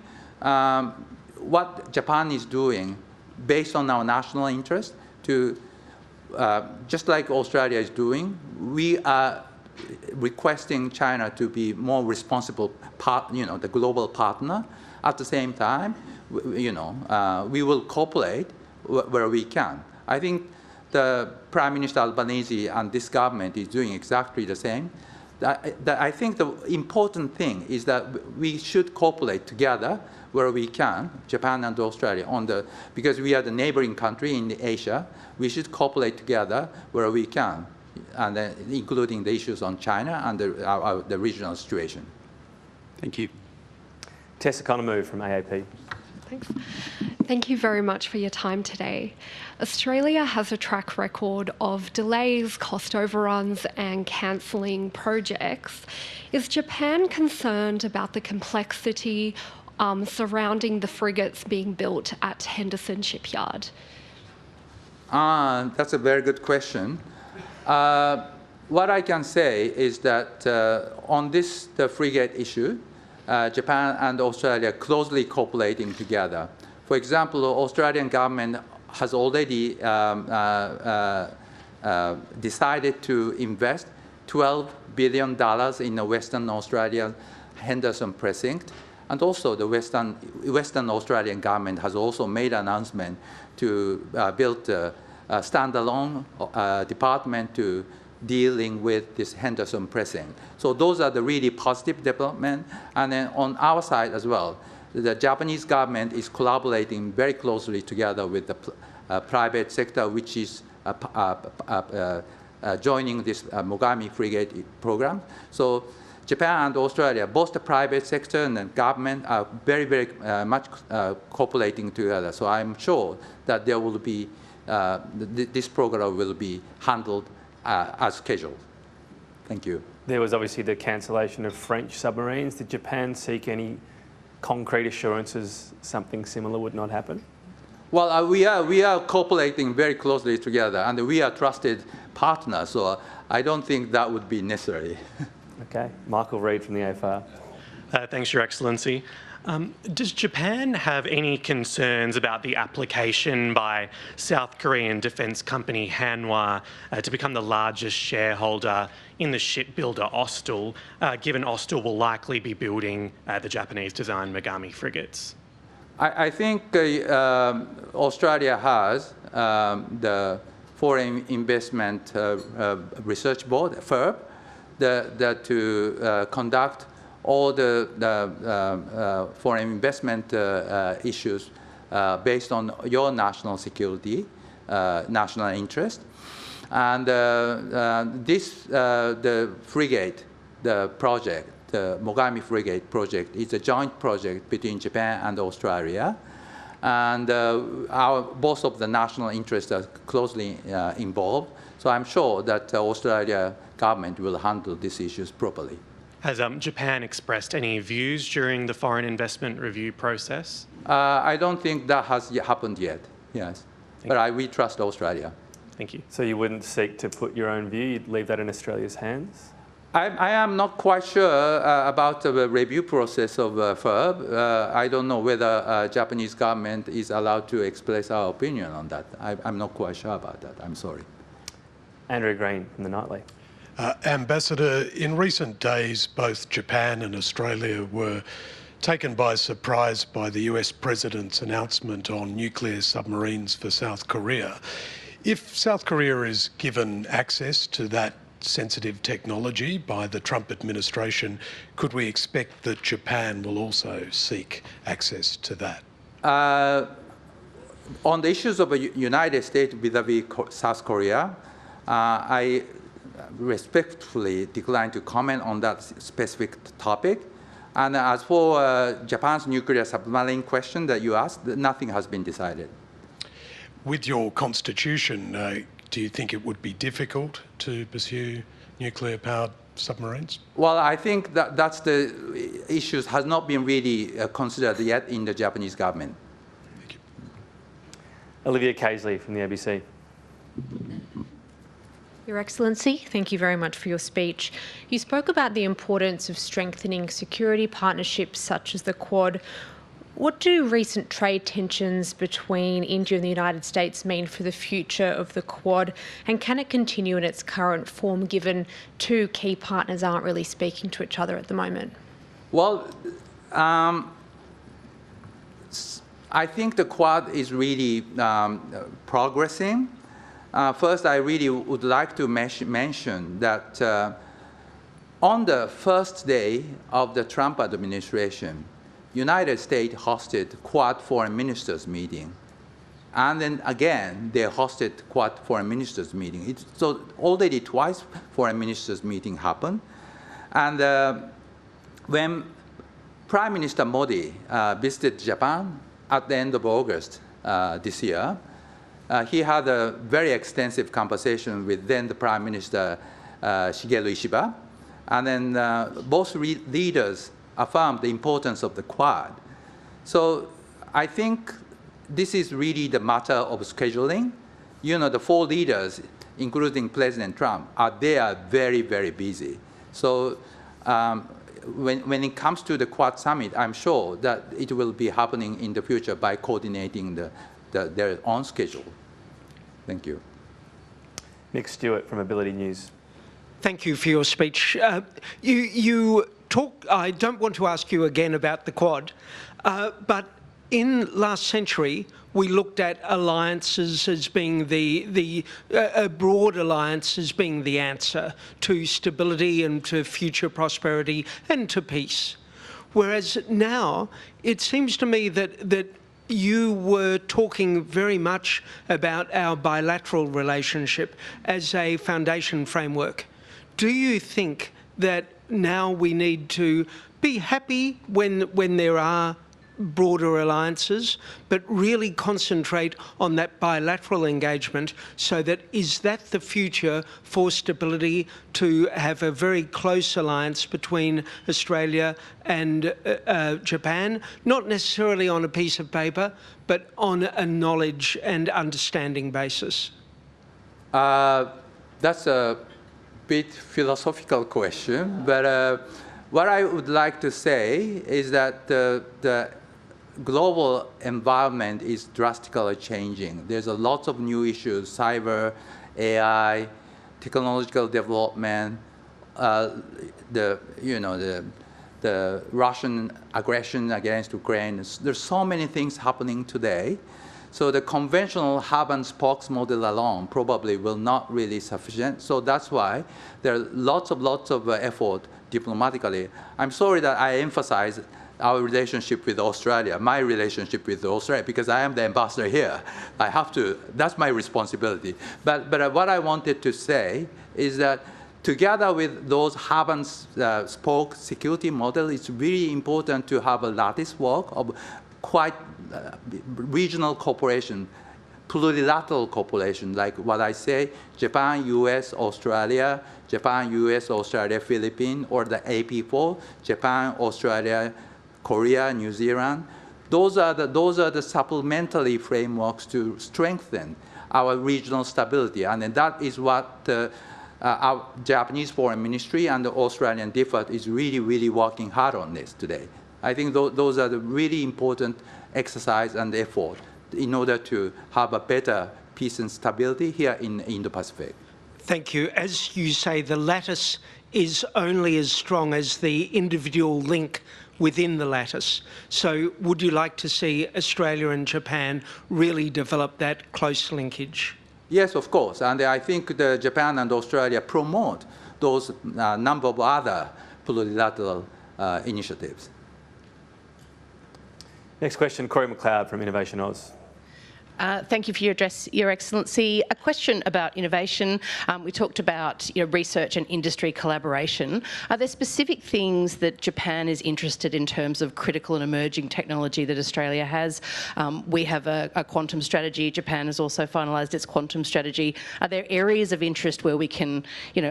what Japan is doing, based on our national interest, to just like Australia is doing, we are requesting China to be more responsible the global partner. At the same time, we will cooperate where we can. I think the Prime Minister Albanese and this government is doing exactly the same. I think the important thing is that we should cooperate together where we can, Japan and Australia, because we are the neighboring country in Asia. We should cooperate together where we can, and including the issues on China and the regional situation. Thank you. Tessa Conamu from AAP. Thanks. Thank you very much for your time today. Australia has a track record of delays, cost overruns, and cancelling projects. Is Japan concerned about the complexity surrounding the frigates being built at Henderson Shipyard? That's a very good question. What I can say is that on the frigate issue, Japan and Australia are closely cooperating together. For example, the Australian government has already decided to invest $12 billion in the Western Australia Henderson precinct. And also the Western Australian government has also made an announcement to build a standalone department to dealing with this Henderson precinct. So those are the really positive development. And then on our side as well, the Japanese government is collaborating very closely together with the private sector, which is joining this Mogami frigate program. So Japan and Australia, both the private sector and the government, are very, very much cooperating together. So I'm sure that there will be, this program will be handled as scheduled. Thank you. There was obviously the cancellation of French submarines. Did Japan seek any concrete assurances something similar would not happen? Well, we are cooperating very closely together, and we are trusted partners, so I don't think that would be necessary. Okay. Michael Reid from the AFR. Thanks, Your Excellency. Does Japan have any concerns about the application by South Korean defence company Hanwha to become the largest shareholder in the shipbuilder Austal, given Austal will likely be building the Japanese-designed Mogami frigates? I think Australia has the Foreign Investment Research Board, FIRB, to conduct all the foreign investment issues based on your national security, national interest. And the frigate, the project, the Mogami frigate project, is a joint project between Japan and Australia. And both of the national interests are closely involved. So I'm sure that the Australia government will handle these issues properly. Has Japan expressed any views during the foreign investment review process? I don't think that has happened yet, yes. But we trust Australia. Thank you. So you wouldn't seek to put your own view, you'd leave that in Australia's hands? I am not quite sure about the review process of FIRB. I don't know whether Japanese government is allowed to express our opinion on that. I'm not quite sure about that. I'm sorry. Andrew Green from the Nightly. Ambassador, in recent days, both Japan and Australia were taken by surprise by the US President's announcement on nuclear submarines for South Korea. If South Korea is given access to that sensitive technology by the Trump administration, could we expect that Japan will also seek access to that? On the issues of the United States vis-a-vis South Korea, I respectfully decline to comment on that specific topic. And as for Japan's nuclear submarine question that you asked, nothing has been decided. With your constitution, do you think it would be difficult to pursue nuclear-powered submarines? Well, I think that's the issues has not been really considered yet in the Japanese government. Thank you. Olivia Casely from the ABC. Your Excellency, thank you very much for your speech. You spoke about the importance of strengthening security partnerships such as the Quad. What do recent trade tensions between India and the United States mean for the future of the Quad, and can it continue in its current form given two key partners aren't really speaking to each other at the moment? Well, I think the Quad is really progressing. First, I really would like to mention that on the first day of the Trump administration, United States hosted Quad foreign ministers meeting. And then again, they hosted Quad foreign ministers meeting. So already twice foreign ministers meeting happened. And when Prime Minister Modi visited Japan at the end of August this year, he had a very extensive conversation with then the Prime Minister Shigeru Ishiba. And then both leaders affirmed the importance of the Quad. So I think this is really the matter of scheduling. You know, the four leaders, including President Trump, they are very, very busy. So when it comes to the Quad summit, I'm sure that it will be happening in the future by coordinating their own schedule. Thank you. Nick Stewart from Ability News. Thank you for your speech. I don't want to ask you again about the Quad, but in last century, we looked at alliances as being a broad alliance as being the answer to stability and to future prosperity and to peace. Whereas now, it seems to me that you were talking very much about our bilateral relationship as a foundation framework. Do you think that now we need to be happy when there are broader alliances, but really concentrate on that bilateral engagement so that is that the future for stability, to have a very close alliance between Australia and Japan, not necessarily on a piece of paper, but on a knowledge and understanding basis? That's a bit philosophical question, but what I would like to say is that the global environment is drastically changing. There's a lot of new issues: cyber, AI, technological development, the Russian aggression against Ukraine. There's so many things happening today. So the conventional hub and spokes model alone probably will not really sufficient. So that's why there are lots of effort diplomatically. I'm sorry that I emphasize our relationship with Australia, my relationship with Australia, because I am the ambassador here. I have to, that's my responsibility. But what I wanted to say is that together with those hub and spoke security model, it's really important to have a lattice work of quite regional cooperation, plurilateral cooperation, like what I say, Japan, US, Australia, Japan, US, Australia, Philippines, or the AP4, Japan, Australia, Korea, New Zealand. Those are the supplementary frameworks to strengthen our regional stability, and that is what our Japanese Foreign Ministry and the Australian DFAT is really working hard on this today. I think those are the really important exercise and effort in order to have a better peace and stability here in the Indo-Pacific. Thank you. As you say, the lattice is only as strong as the individual link within the lattice. So would you like to see Australia and Japan really develop that close linkage? Yes, of course. And I think Japan and Australia promote those number of other plurilateral initiatives. Next question, Corey McLeod from Innovation Oz. Thank you for your address, Your Excellency. A question about innovation. We talked about research and industry collaboration. Are there specific things that Japan is interested in terms of critical and emerging technology that Australia has? We have a quantum strategy. Japan has also finalised its quantum strategy. Are there areas of interest where we can,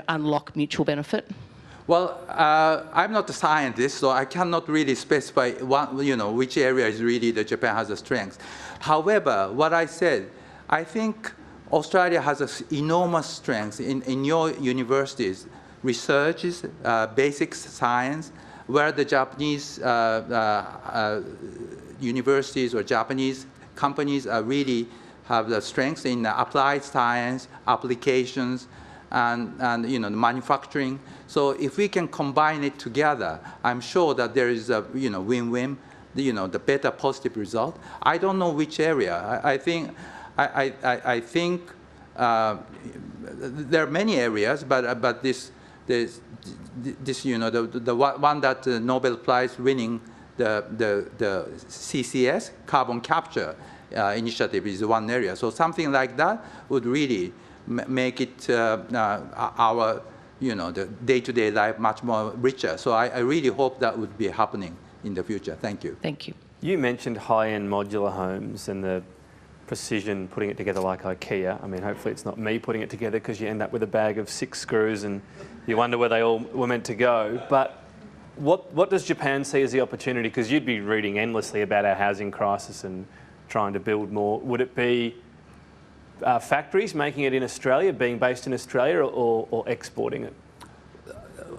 unlock mutual benefit? Well, I'm not a scientist, so I cannot really specify which area is really that Japan has a strength. However, what I said, I think Australia has an enormous strength in your universities, researches, basic science, where the Japanese universities or Japanese companies really have the strength in applied science, applications, and manufacturing. So if we can combine it together, I'm sure that there is a win-win, the better positive result. I don't know which area. I think there are many areas, but this the one that the Nobel Prize winning the CCS, carbon capture initiative, is one area. So something like that would really make it our the day-to-day life much more richer. So I really hope that would be happening in the future. Thank you. Thank you. You mentioned high-end modular homes and the precision, putting it together like IKEA. I mean, hopefully it's not me putting it together, because you end up with a bag of 6 screws and you wonder where they all were meant to go. But what does Japan see as the opportunity? Because you'd be reading endlessly about our housing crisis and trying to build more. Would it be factories making it in Australia, being based in Australia, or exporting it?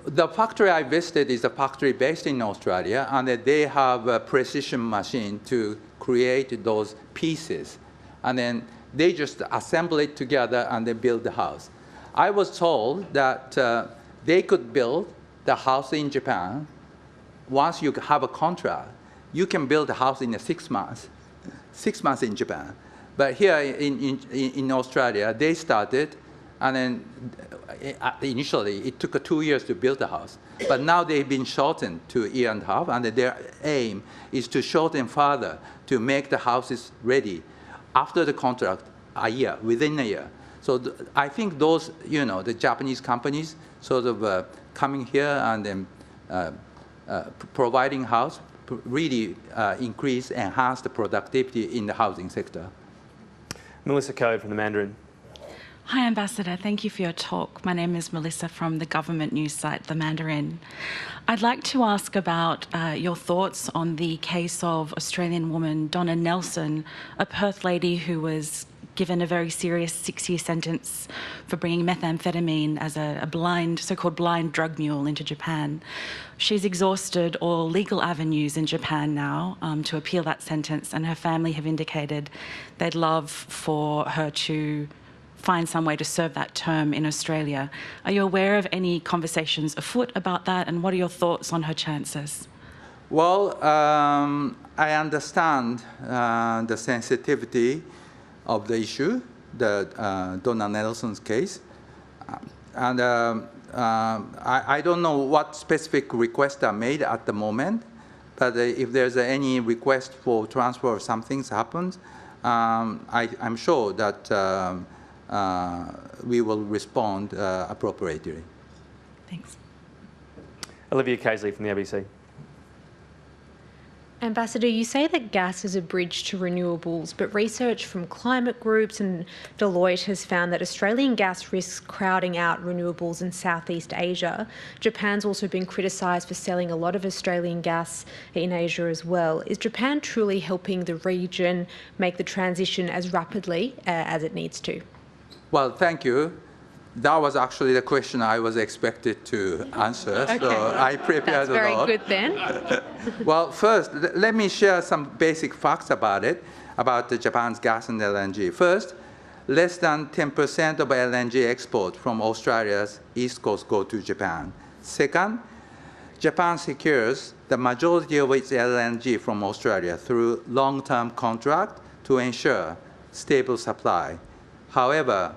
The factory I visited is a factory based in Australia, and they have a precision machine to create those pieces. And then they just assemble it together and they build the house. I was told that they could build the house in Japan. Once you have a contract, you can build a house in 6 months. 6 months in Japan. But here in Australia, they started, And then initially, it took 2 years to build the house. But now they've been shortened to 1.5 years, and their aim is to shorten further to make the houses ready after the contract within a year. So I think those, the Japanese companies sort of coming here and then providing house really enhance the productivity in the housing sector. Melissa Code from the Mandarin. Hi, Ambassador. Thank you for your talk. My name is Melissa from the government news site, The Mandarin. I'd like to ask about your thoughts on the case of Australian woman Donna Nelson, a Perth lady who was given a very serious 6-year sentence for bringing methamphetamine as a so-called blind drug mule into Japan. She's exhausted all legal avenues in Japan now to appeal that sentence, and her family have indicated they'd love for her to find some way to serve that term in Australia. Are you aware of any conversations afoot about that, and what are your thoughts on her chances? Well, I understand the sensitivity of the issue, the Donna Nelson's case. And I don't know what specific requests are made at the moment, but if there's any request for transfer or something happens, I'm sure that we will respond appropriately. Thanks. Olivia Casey from the ABC. Ambassador, you say that gas is a bridge to renewables, but research from climate groups and Deloitte has found that Australian gas risks crowding out renewables in Southeast Asia. Japan's also been criticised for selling a lot of Australian gas in Asia as well. Is Japan truly helping the region make the transition as rapidly as it needs to? Well, thank you. That was actually the question I was expected to answer, okay. So I prepared a lot. That's very good then. Well, first, let me share some basic facts about it, about Japan's gas and LNG. First, less than 10% of LNG export from Australia's east coast go to Japan. Second, Japan secures the majority of its LNG from Australia through long-term contract to ensure stable supply. However,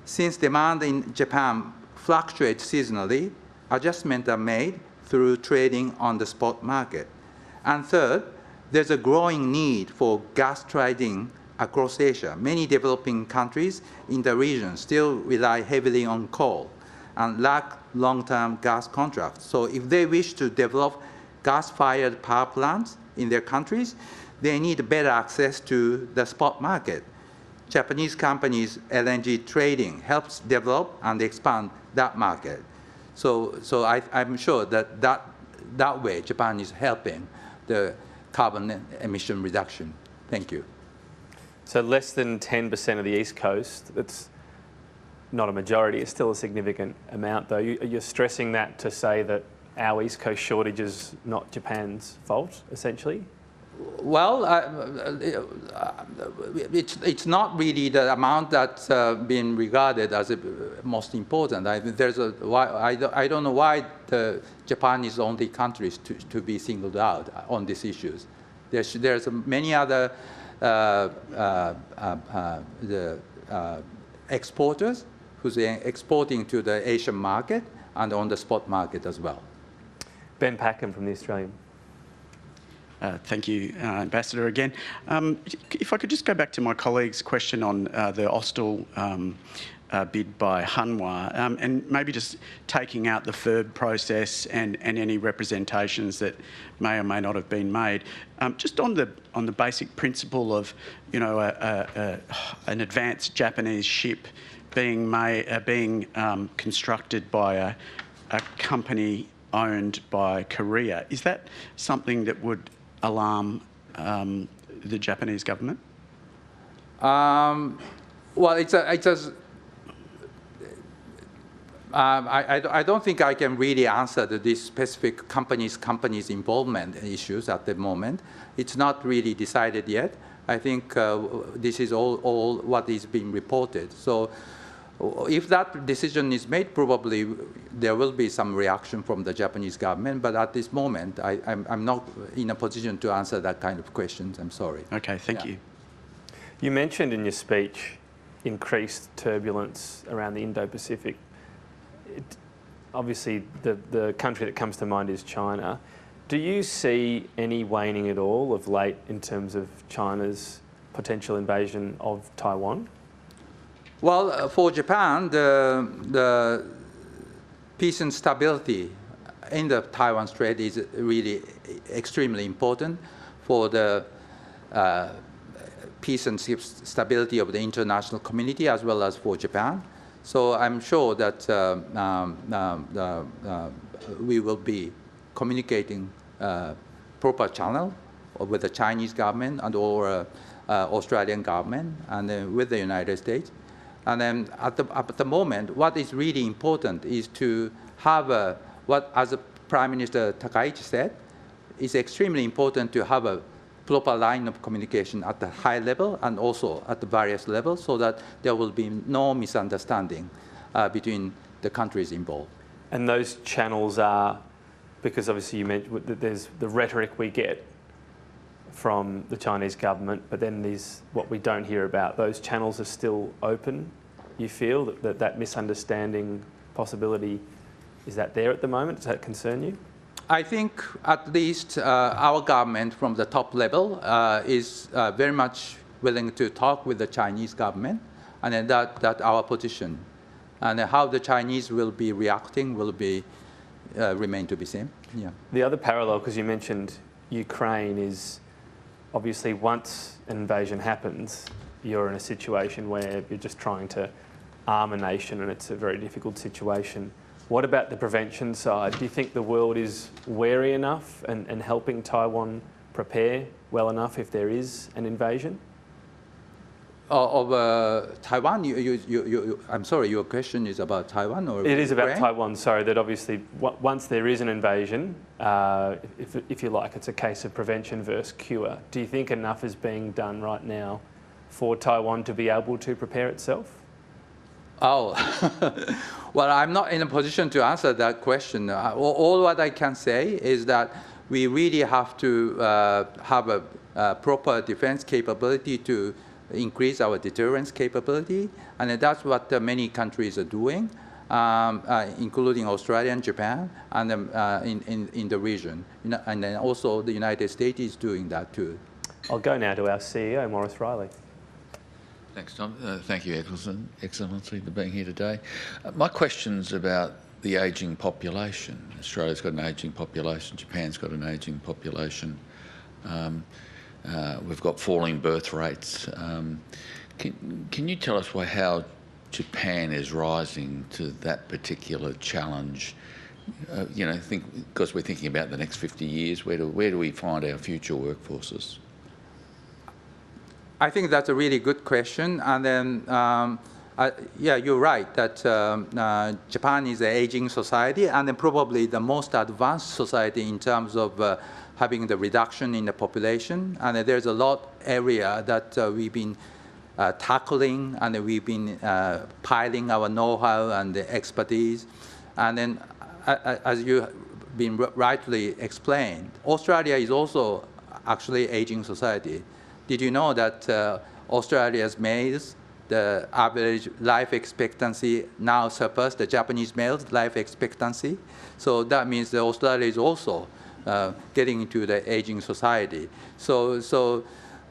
since demand in Japan fluctuates seasonally, adjustments are made through trading on the spot market. And third, there's a growing need for gas trading across Asia. Many developing countries in the region still rely heavily on coal and lack long-term gas contracts. So if they wish to develop gas-fired power plants in their countries, they need better access to the spot market. Japanese companies' LNG trading helps develop and expand that market. So I'm sure that way Japan is helping the carbon emission reduction. Thank you. So less than 10% of the East Coast, that's not a majority, it's still a significant amount though. You're stressing that to say that our East Coast shortage is not Japan's fault, essentially? Well, it's not really the amount that's been regarded as most important. I don't know why Japan is the only country to be singled out on these issues. There's many other exporters who's exporting to the Asian market and on the spot market as well. Ben Packham from The Australian. Thank you, Ambassador, again. If I could just go back to my colleague's question on the Austal bid by Hanwha, and maybe just taking out the FIRB process and any representations that may or may not have been made. Just on the basic principle of, an advanced Japanese ship being constructed by a company owned by Korea, is that something that would alarm the Japanese government? Well, I don't think I can really answer this specific company's involvement issues at the moment. It's not really decided yet. I think this is all what is being reported. So if that decision is made, probably there will be some reaction from the Japanese government. But at this moment, I'm not in a position to answer that kind of questions. I'm sorry. Okay, thank you. You mentioned in your speech increased turbulence around the Indo-Pacific. Obviously, the country that comes to mind is China. Do you see any waning at all of late in terms of China's potential invasion of Taiwan? Well, for Japan, the peace and stability in the Taiwan Strait is really extremely important for the peace and stability of the international community as well as for Japan. So I'm sure that we will be communicating proper channel with the Chinese government and or Australian government and with the United States. And then at the moment, what is really important is to have what, as Prime Minister Takaichi said, it's extremely important to have a proper line of communication at the high level and also at the various levels so that there will be no misunderstanding between the countries involved. And those channels are, because obviously you mentioned that there's the rhetoric we get from the Chinese government, but then there's what we don't hear about. Those channels are still open, you feel, that misunderstanding possibility, is that there at the moment? Does that concern you? I think at least our government from the top level is very much willing to talk with the Chinese government, and then that our position. And how the Chinese will be reacting will be remain to be seen. Yeah. The other parallel, because you mentioned Ukraine, is obviously once an invasion happens, you're in a situation where you're just trying to arm a nation, and it's a very difficult situation. What about the prevention side? Do you think the world is wary enough and helping Taiwan prepare well enough if there is an invasion? Of Taiwan? I'm sorry, your question is about Taiwan or It is about Ukraine? Taiwan, sorry, that obviously once there is an invasion, if you like, it's a case of prevention versus cure. Do you think enough is being done right now for Taiwan to be able to prepare itself? Oh, well, I'm not in a position to answer that question. All what I can say is that we really have to have a proper defense capability to increase our deterrence capability, and that's what many countries are doing, including Australia and Japan, and in the region. And then also the United States is doing that too. I'll go now to our CEO, Maurice Riley. Thanks, Tom. Thank you, Excellency, for being here today. My question's about the ageing population. Australia's got an ageing population. Japan's got an ageing population. We've got falling birth rates. Can you tell us how Japan is rising to that particular challenge? Because we're thinking about the next 50 years, where do we find our future workforces? I think that's a really good question, and then yeah, you're right that Japan is an aging society, and then probably the most advanced society in terms of having the reduction in the population. And there's a lot area that we've been tackling, and we've been piling our know-how and the expertise. And then, as you been rightly explained, Australia is also actually aging society. Did you know that Australia's males, the average life expectancy now surpassed the Japanese males' life expectancy? So that means that Australia is also getting into the aging society. So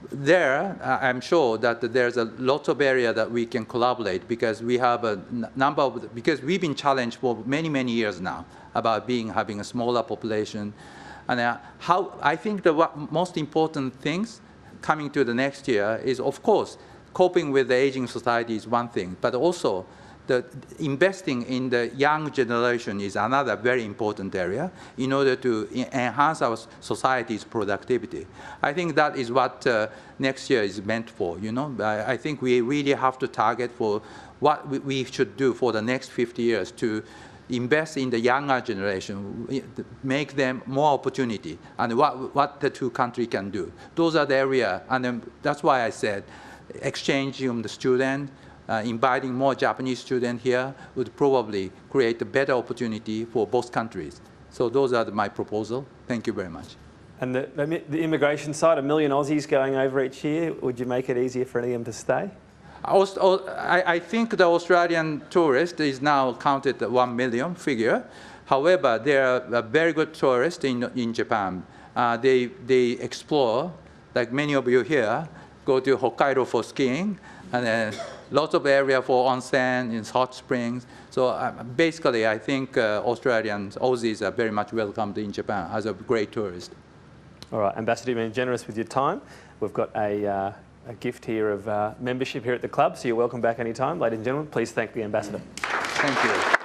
there, I'm sure that there's a lot of area that we can collaborate, because we have a number of, because we've been challenged for many, many years now about having a smaller population. And how I think the most important things coming to the next year is, of course, coping with the aging society is one thing, but also investing in the young generation is another very important area in order to enhance our society's productivity. I think that is what next year is meant for. I think we really have to target for what we should do for the next 50 years to invest in the younger generation, make them more opportunity, and what the two countries can do. Those are the areas, and that's why I said exchanging the students, inviting more Japanese students here would probably create a better opportunity for both countries. So those are my proposals. Thank you very much. And the immigration side, 1 million Aussies going over each year, would you make it easier for any of them to stay? I think the Australian tourist is now counted at 1 million figure. However, there are very good tourists in Japan. They explore, like many of you here, go to Hokkaido for skiing, and then lots of area for onsen and hot springs. So basically, I think Aussies are very much welcomed in Japan as a great tourist. All right, Ambassador, you've been generous with your time. We've got a gift here of membership here at the club, so you're welcome back anytime. Ladies and gentlemen, please thank the Ambassador. Thank you.